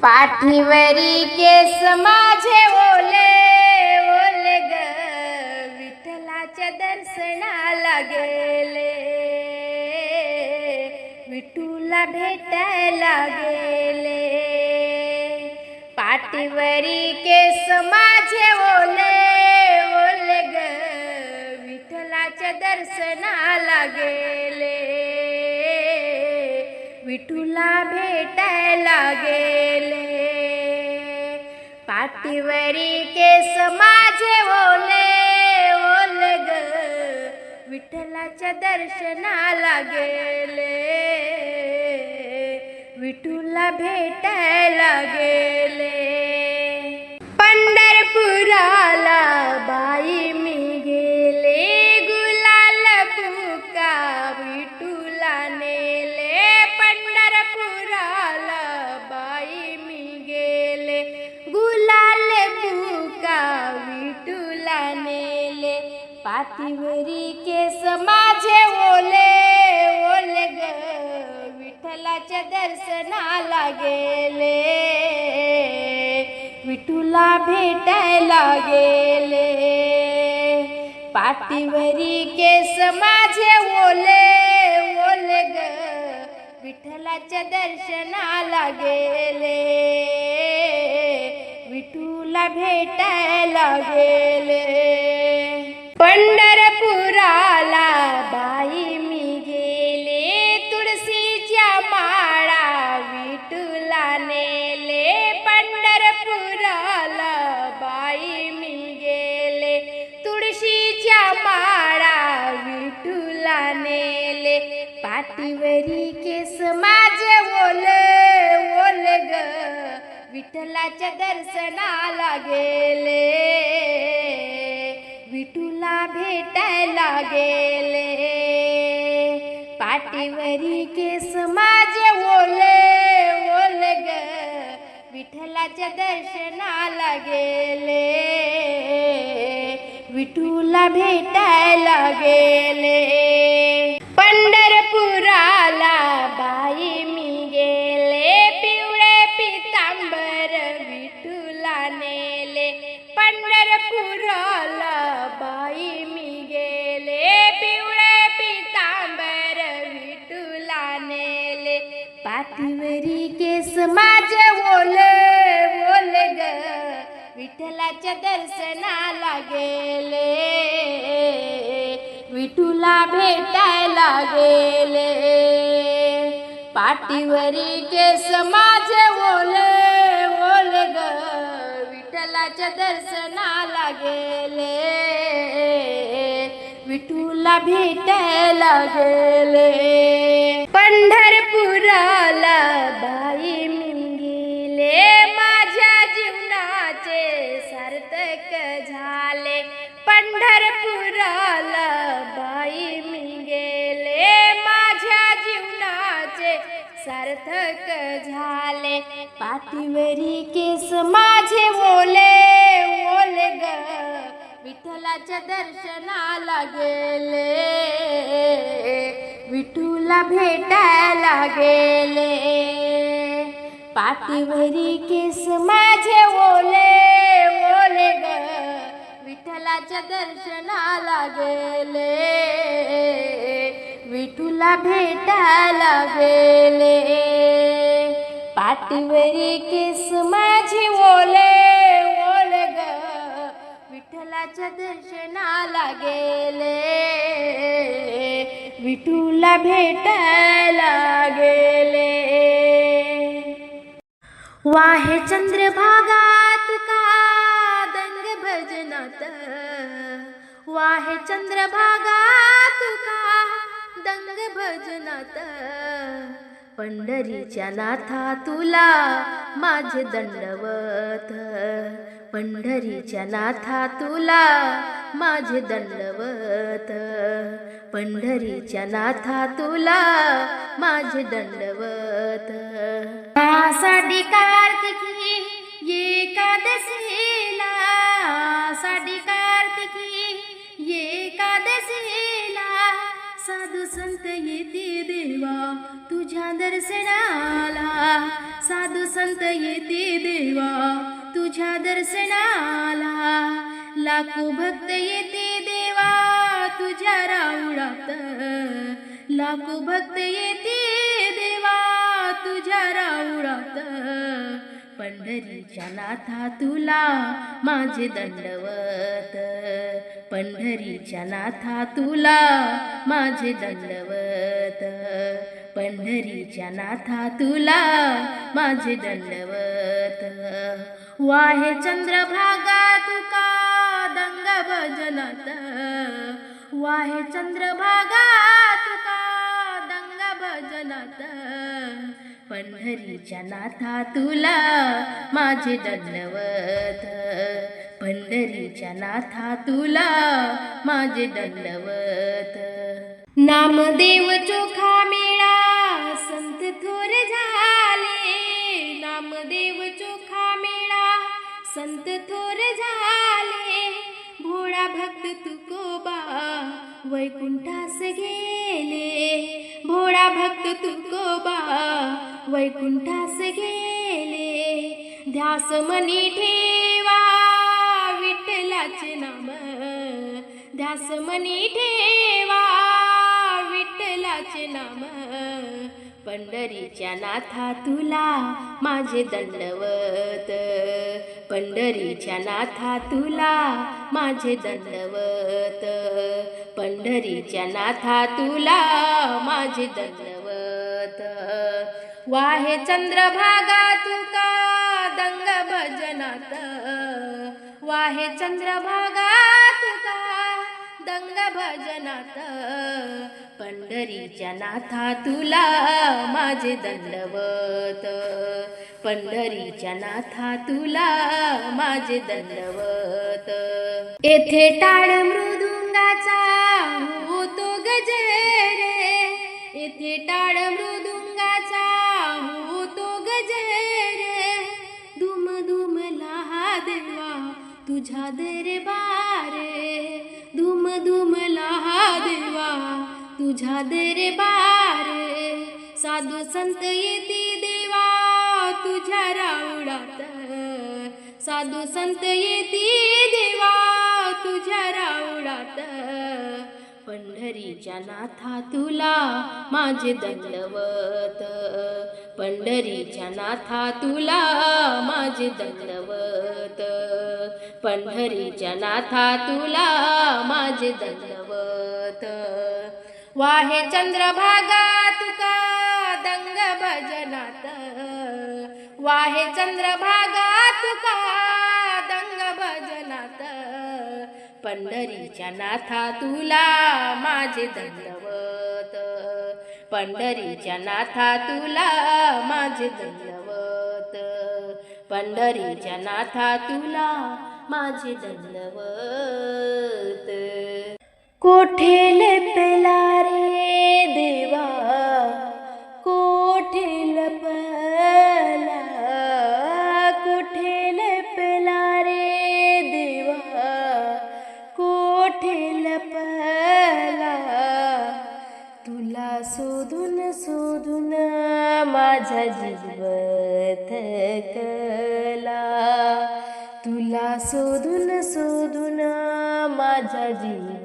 पाठीवरी केस माझे ओले ओले ग, विठ्ठलाच्या दर्शनाला गेले, विठूला भेटायला गेले. पाठीवरी केस माझे ओले ओले ग, विठ्ठलाच्या दर्शनाला गेले, विठूला भेटायला गेले. पाठीवरी केस माझे ओले ओले ग, विठ्ठलाच्या दर्शनाला गेले, विठूला भेटायला गेले. पंढरपुराला बाई मी गेले, गुलाल बुका विठूला नेले. पंढरपुराला बाई मी गेले, गुलाल बुका विठूला नेले. पाठीवरी केस माझे ओले ओले ग, विठ्ठलाच्या दर्शनाला गेले, विठूला भेटायला गेले. पाठीवरी केस माझे ओले ओले ग, विठ्ठलाच्या दर्शनाला गेले, विठूला भेटायला गेले. पंढरपुराला बाई मी गेले, तुळशीच्या माळा विठूला नेले. पंढरपुराला बाई मी गेले, तुळशीच्या माळा विठूला नेले. पाठीवरी केस माझे ओले ओले ग, विठ्ठलाच्या दर्शनाला गेले, विठूला भेटायला गेले. पाठीवरी केस माझे ओले ओले ग, विठ्ठलाच्या दर्शनाला गेले, विठूला भेटायला गेले. पंढरपुराला बाई मी गेले, पिवळे पितांबर विठूला नेले. पंढरपुराला बाई मी गेले, पिवळे पितांबर विठूला नेले. पाठीवरी केस माझे ओले ओले ग, विठ्ठलाच्या दर्शनाला गेले, विठूला भेटायला गेले. पाठीवरी केस माझे ओले ओले ग, विठ्ठलाच्या दर्शनाला गेले, विठूला भेटायला गेले. पंढरपुराला बाई मी गेले, माझ्या जीवनाचे सार्थक झाले. पंढरपुराला बाई मी गेले, माझ्या जीवनाचे सार्थक झाले. पाठीवरी केस माझे ओले ओले ग, विठ्ठलाच्या दर्शनाला गेले, विठूला भेटायला गेले. पाठीवरी केस माझे ओले ओले ग, विठ्ठलाच्या दर्शनाला गेले, विठूला भेटायला गेले. पाठीवरी केस माझे ओले ओले ग, विठ्ठलाच्या दर्शनाला गेले, विठूला भेटायला गेले. वाहे चंद्रभागा तुका दंग भजनात, वाहे चंद्रभागा तुका दंग भजनात. पंढरीच्या नाथा तुला माझे दंडवत, पंढरीच्या नाथा तुला माझे दंडवत, पंढरीच्या नाथा तुला माझे दंडवत. आषाढी कार्तिकी एकादशीला, आषाढी कार्तिकी एकादशीला, साधू संत येते देवा तुझ्या दर्शनाला, साधू संत येते देवा तुझ्या दर्शनाला, लाखो भक्त येते देवा तुझ्या राऊळात, लाखो भक्त येते देवा तुझ्या राऊळात. पंढरीच्या नाथा तुला माझे दंडवत, पंढरीच्या नाथा तुला माझे दंडवत, पंढरीच्या नाथा तुला माझे दंडवत. वाहे चंद्रभागा तुका दंग भजनात, वाहे चंद्रभागा तुका दंग भजनात. पंढरीच्या नाथा तुला माझे दंडवत, पंढरीच्या नाथा तुला माझे दंडवत. नामदेव चोखा मेळा संत थोर झाले, नामदेव चोखा मेळा संत थोर झाले. भोळा भक्त तुकोबा वैकुंठास गेले, भोळा भक्त तुकोबा वैकुंठास गेले. ध्यास मनी ठेवा विठ्ठलाचे नाम, ध्यास मनी ठेवा विठ्ठलाचे नाम. पंढरीच्या नाथा तुला माझे दंडवत, पंढरीच्या नाथा तुला माझे दंडवत, पंढरीच्या नाथा तुला माझे दंडवत. वाहे चंद्रभागा तुका दंग भजनात, वाहे चंद्रभागा तुका दंग भजनात. पंढरीच्या नाथा तुला माझे दंडवत, पंढरीच्या नाथा तुला माझे दंडवत. येथे टाळ मृदुंगाचा होतो गजर, येथे टाळ मृदुंगाचा होतो गजर. धुम धुमला हा देवा तुझ्या दरबार, धुम धुमला हा देवा तुझ्या दरबार. साधू संत येते देवा तुझ्या राऊळात, साधू संत येते देवा तुझ्या राऊळात. पंढरीच्या नाथा तुला माझे दंडवत, पंढरीच्या नाथा तुला माझे दंडवत, पंढरीच्या नाथा तुला माझे दंडवत. वाहे चंद्रभागा तुका दंग भजनात, वाहे चंद्रभागा तुका दंग भजनात. पंढरीच्या नाथा तुला माझे दंडवत, पंढरीच्या नाथा तुला माझे दंडवत, पंढरीच्या नाथा तुला माझे दंडवत. कोठे लपला रे देवा, कोठे लपला, कोठे लपला रे देवा, कोठे लपला. तुला शोधून शोधून माझा जीव थकला, तुला शोधून शोधून माझा जीव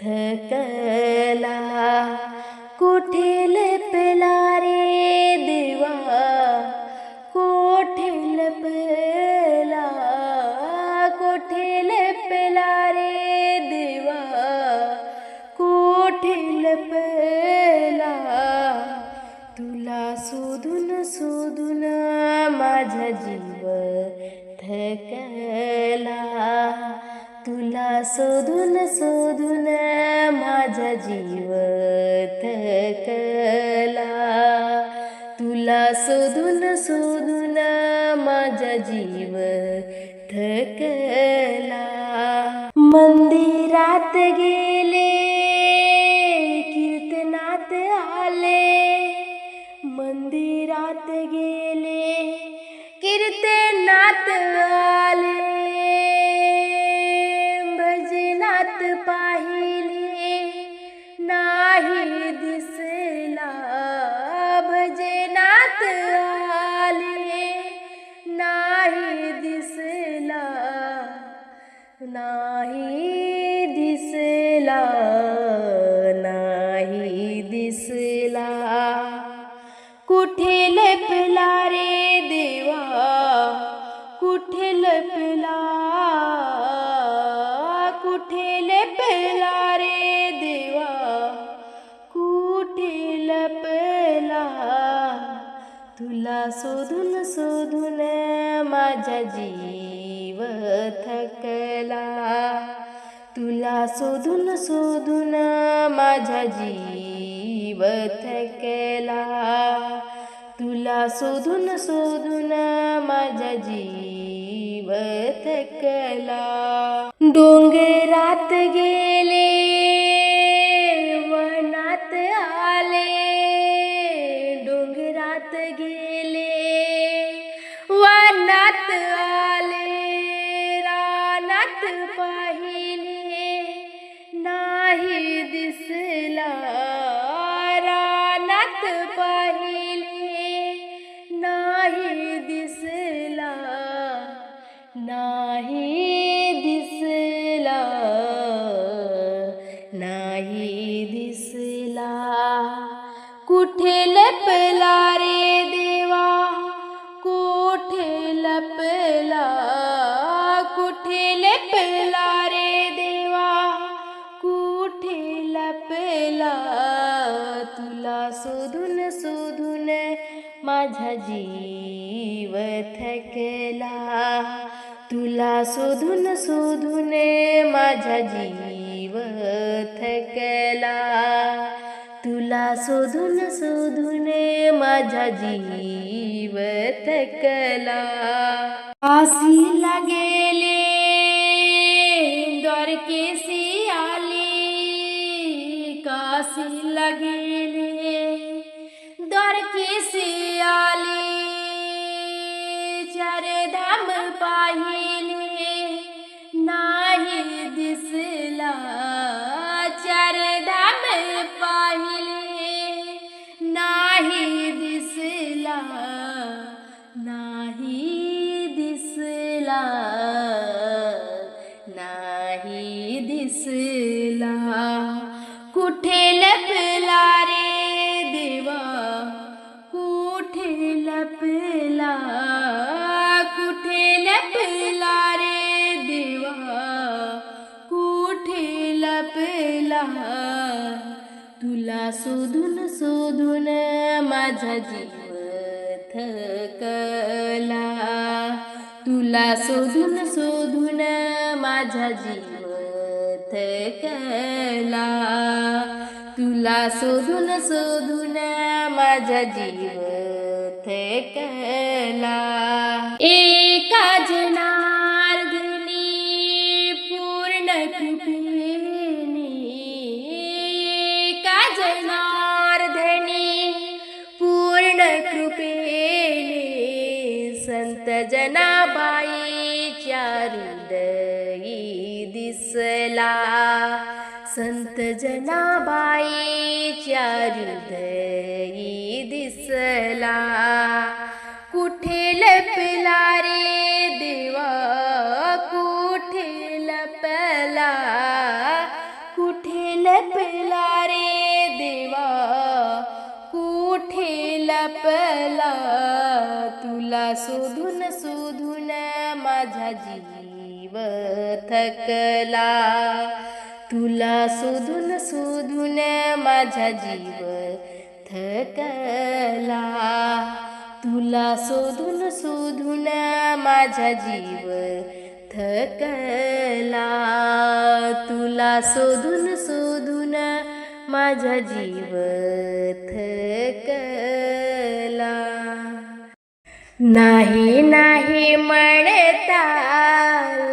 थकला. कोठे लपला रे देवा, कोठे लपला, कोठे लपला रे देवा, कोठे लपला. तुला शोधून शोधून माझा जीव थकला, तुला शोधून शोधून माझा जीव थकला, तुला शोधून शोधून माझा जीव थकला. मंदिरात गेले कीर्तनात आले, मंदिरात गेले कीर्तनात आले. भजनात पाहिले नाही दिसला, भजनात तुला शोधून शोधून माझा जीव थकला. तुला शोधून शोधून माझा जीव थकला. तुला शोधून शोधून माझा जीव थकला. डोंगरात गेले वनात आले. डोंगरात गेले वनात आले. रानात पाहिले नाही दिसला. रानात पाहिले नाही दिसला. नाही दिसला. नाही दिसला. कुठे लपला रे देवा. कुठे लपला. कुठे लपला रे देवा. कुठे लपला. तुला शोधून शोधून माझा जीव थकला. तुला शोधून शोधून माझा जीव थकला. तुला शोधून शोधून माझा जीव थकला. काशीला गेले द्वारकेशी आले. काशीला गेले द्वारकेशी आले. चार धाम पाहिले नाही दिसला. चार धाम पाहिले नाही दिसला. नाही दिसला. नाही दिसला. कुठे लपला रे देवा. कुठे लपला. कुठे लपला रे देवा. कुठे लपला. तुला शोधून शोधून माझा जीव थकला. तुला शोधून शोधून माझा जीव थकला. तुला शोधून शोधून माझा जीव थकला. एका जनार्दनी पूर्ण कृपेने. एका जनार्दनी पूर्ण कृपेने संत जनाबाईच्या हृदयी दिसला. संत जनाबाईच्या हृदयी दिसला. कुठे लपला रे देवा. कुठे लपला. कुठे लपला रे देवा. कुठे लपला. तुला शोधून शोधून माझा जीव थकला. तुला शोधून शोधून माझा जीव थकला. तुला शोधून शोधून माझा जीव थकला. तुला शोधून शोधून माझा जीव थकला. नाही नाही म्हणता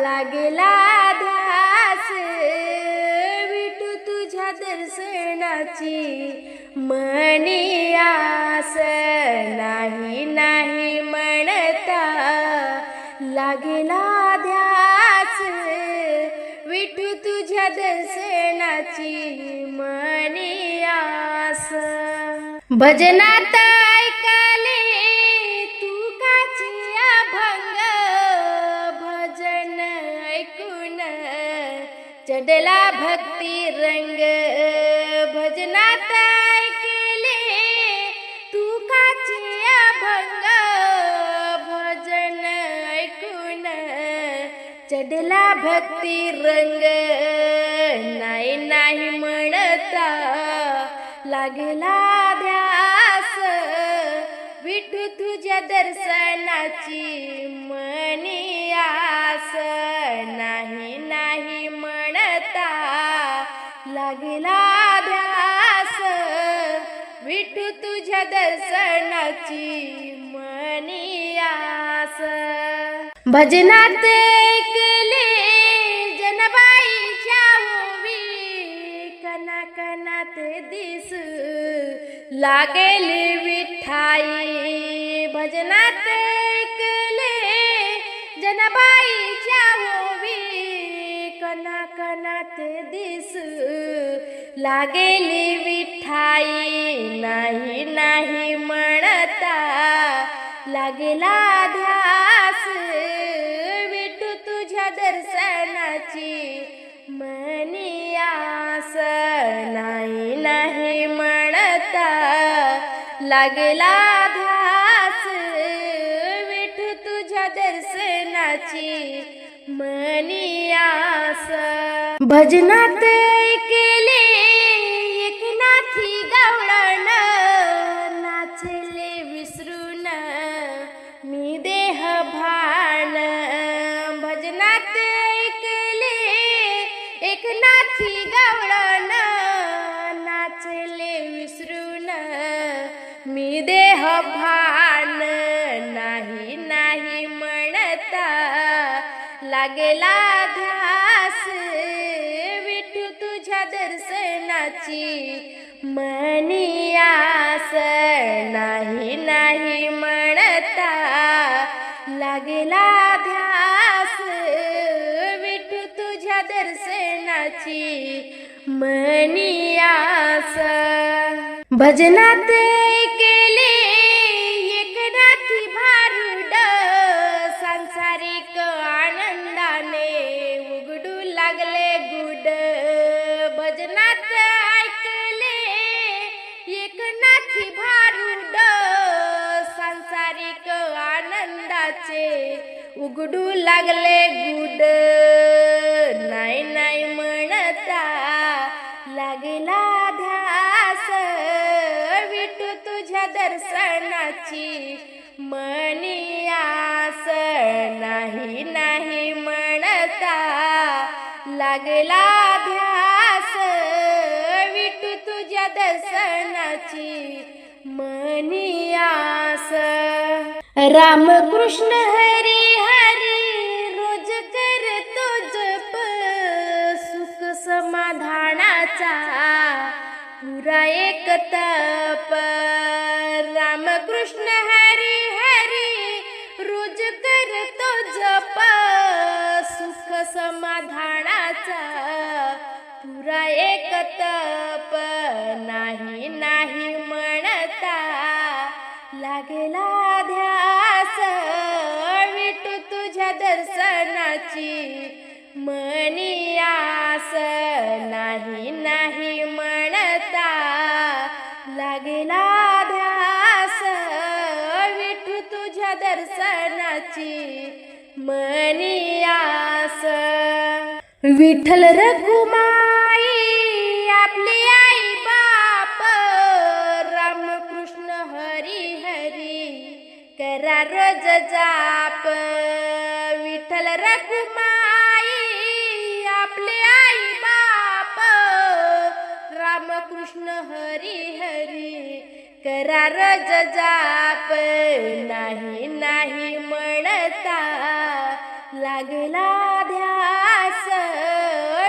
लागला ध्यास. विठू तुझ्या दर्शनाची मनी आस. नाही नाही म्हणता लागला ध्यास. विठू तुझ्या दर्शनाची मनी आस. भजनात ऐकले तू काची अभंग. भजन ऐकून चढला भक्ती रंग. भजनात ऐकले तू काची अभंग. भजन ऐकून चढला भक्ती रंग. नाही नाही म्हणता लागला ध्यास. विठू तुझ्या दर्शनाची मनी आस, नाही नाही म्हणता लागला ध्यास, विठू तुझ्या दर्शनाची मनी आस. भजनात ऐकले जनबाईच्या ओवी, कणाकणात दिस लागेली विठाई. भजनात ऐकले जनबाईच्या ओवी, कणाकणात दिस लागेली विठाई. नाही नाही म्हणता लागेला ध्यास, विठू तुझ्या दर्शनाची मनी आस. नाही नाही म्हणता लागेला ध्यास, विठू तुझ्या दर्शनाची मनी आस. भजनात ऐकले एकनाथी गवळण, नाचले विसरून मी देह भान. भजनात ऐकले एकनाथी गवळण, नाचले विसरून मी देह भान. नाही नाही म्हणता लागेला ध्यास, विठू तुझ्या दर्शनाची मनी आस. नाही नाही म्हणता लागेला ध्यास, विठू तुझ्या दर्शनाची मनी आस. भजनात ऐकले एकनाथी भारुड, सांसारिक आनंदाने उघडू लागले गुड. भजनात ऐकले एकनाथी भारुड, सांसारिक आनंदाचे उघडू लागले गुड. नाही नाही म्हणता लागला ध्यास, विठू तुझ्या दर्शनाची मनी आस. नाही नाही म्हणता लागला ध्यास, विठू तुझ्या दर्शनाची मनी आस. रामकृष्ण हरी हरी रोज करतो जप, सुख समाधानाचा पुरा एक तप. रामकृष्ण हरी हरी रोज करतो जप, सुख समाधानाचा पुरा एक तप. नाही नाही म्हणता लागेला ध्यास, विठू तुझ्या दर्शनाची मनी आस. नाही नाही म्हणता लागेला ध्यास, विठू तुझ्या दर्शनाची मनी आस. विठ्ठल रखुमाई आपले आई बाप, रामकृष्ण हरी हरी करा रोज जाप. विठ्ठल रखुमाई आपले आई बाप, रामकृष्ण हरी हरी करा रोज जाप. नाही नाही म्हणता लागला ध्यास,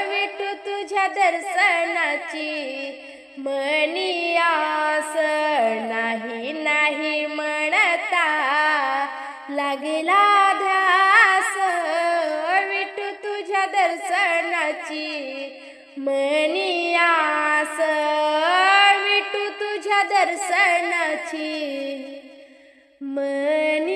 विठू तुझ्या दर्शनाची मनी आस. नाही नाही म्हणता लागला ध्यास, विठू तुझ्या दर्शनाची मनी आस. विठू तुझ्या दर्शनाची मनी